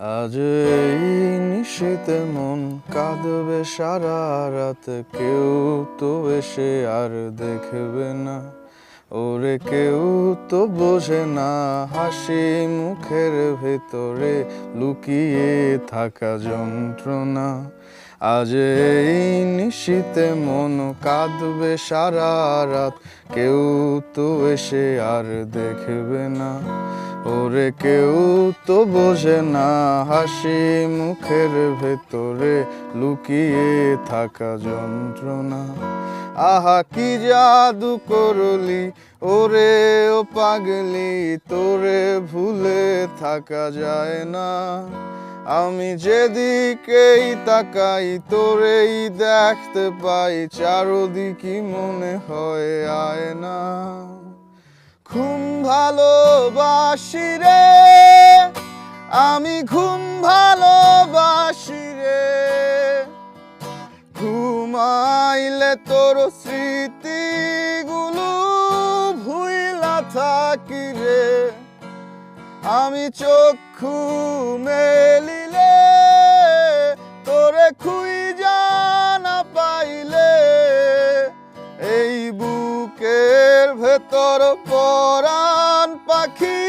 আজ এই নিশীথে মন কাঁদবে সারা রাত, কেউ তো এসে আর দেখবে না। ওরে কেউ তো বোঝে না হাসি মুখের ভেতরে লুকিয়ে থাকা যন্ত্রণা। আজ এই নিশীথে মন কাঁদবে সারা রাত, কেউ তো এসে আর দেখবে না। ওরে কেউ তো বোঝে না হাসি মুখের ভেতরে লুকিয়ে থাকা যন্ত্রণা। আহা কি জাদু করলি ওরে ও পাগলি, তোরে ভুলে থাকা যায় না। আমি যেদিকেই তাকাই তোরেই দেখতে পাই, চারদিকই মনে হয় আয়না। ঘুম ভালোবাসি রে আমি, ঘুম ভালোবাসি রে। ঘুমাইলে তোর স্মৃতিগুলো ভুইলা থাকি রে। আমি চক্ষু মেলিলে তোরে খুঁজা না পাইলে, এই বুকের ভেতর পরাণ পাখি